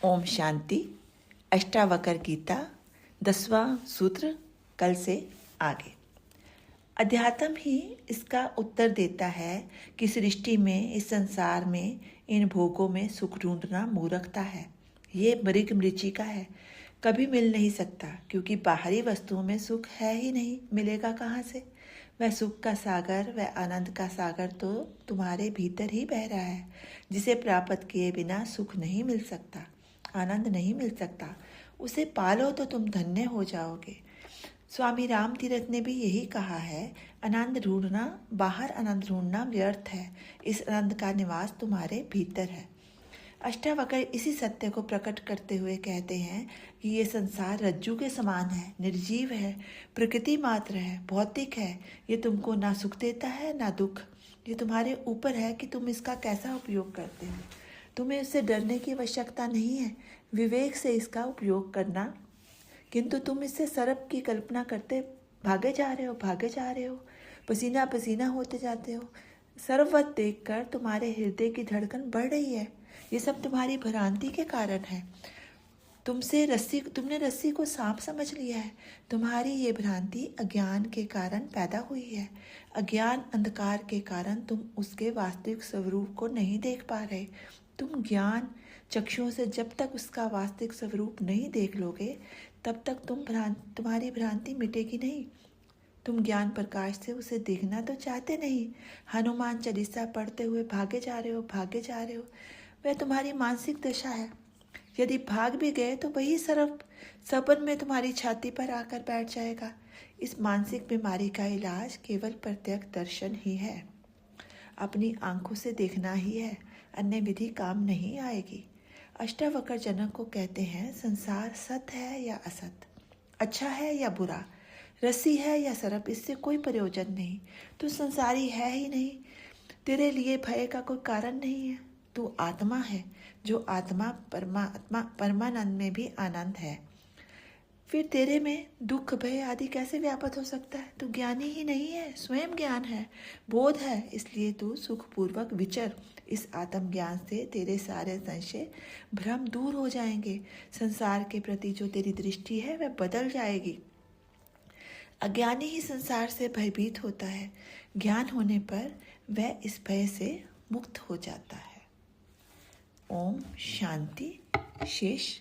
ओम शांति। अष्टावक्र गीता 10वां सूत्र कल से आगे। अध्यात्म ही इसका उत्तर देता है कि सृष्टि में, इस संसार में, इन भोगों में सुख ढूंढना मूर्खता है। ये मृग मरीचिका है, कभी मिल नहीं सकता, क्योंकि बाहरी वस्तुओं में सुख है ही नहीं। मिलेगा कहाँ से? वह सुख का सागर, वह आनंद का सागर तो तुम्हारे भीतर ही बह रहा है, जिसे प्राप्त किए बिना सुख नहीं मिल सकता, आनंद नहीं मिल सकता। उसे पालो तो तुम धन्य हो जाओगे। स्वामी राम तीरथ ने भी यही कहा है, आनंद ढूंढना, बाहर आनंद ढूंढना व्यर्थ है। इस आनंद का निवास तुम्हारे भीतर है। अष्टावक्र इसी सत्य को प्रकट करते हुए कहते हैं कि ये संसार रज्जू के समान है, निर्जीव है, प्रकृति मात्र है, भौतिक है। ये तुमको ना सुख देता है ना दुख। ये तुम्हारे ऊपर है कि तुम इसका कैसा उपयोग करते हो। तुम्हें इससे डरने की आवश्यकता नहीं है, विवेक से इसका उपयोग करना। किंतु तुम इससे सर्प की कल्पना करते भागे जा रहे हो, पसीना पसीना होते जाते हो। सर्ववत देखकर तुम्हारे हृदय की धड़कन बढ़ रही है। ये सब तुम्हारी भ्रांति के कारण है। तुमने रस्सी को सांप समझ लिया है। तुम्हारी ये भ्रांति अज्ञान के कारण पैदा हुई है। अज्ञान अंधकार के कारण तुम उसके वास्तविक स्वरूप को नहीं देख पा रहे। तुम ज्ञान चक्षुओं से जब तक उसका वास्तविक स्वरूप नहीं देख लोगे, तब तक तुम्हारी भ्रांति मिटेगी नहीं। तुम ज्ञान प्रकाश से उसे देखना तो चाहते नहीं। हनुमान चालीसा पढ़ते हुए भागे जा रहे हो। वह तुम्हारी मानसिक दशा है। यदि भाग भी गए तो वही सर्प सपन में तुम्हारी छाती पर आकर बैठ जाएगा। इस मानसिक बीमारी का इलाज केवल प्रत्यक्ष दर्शन ही है। अपनी आंखों से देखना ही है, अन्य विधि काम नहीं आएगी। अष्टावक्र जनक को कहते हैं, संसार सत्य है या असत, अच्छा है या बुरा, रस्सी है या सर्प, इससे कोई प्रयोजन नहीं। तू संसारी है ही नहीं। तेरे लिए भय का कोई कारण नहीं है। तू आत्मा है, जो आत्मा परमानंद में भी आनंद है। फिर तेरे में दुख भय आदि कैसे व्याप्त हो सकता है? तू ज्ञानी ही नहीं है, स्वयं ज्ञान है, बोध है। इसलिए तू सुखपूर्वक विचर। इस आत्म ज्ञान से तेरे सारे संशय भ्रम दूर हो जाएंगे। संसार के प्रति जो तेरी दृष्टि है वह बदल जाएगी। अज्ञानी ही संसार से भयभीत होता है। ज्ञान होने पर वह इस भय से मुक्त हो जाता है। ओम शांति। शेष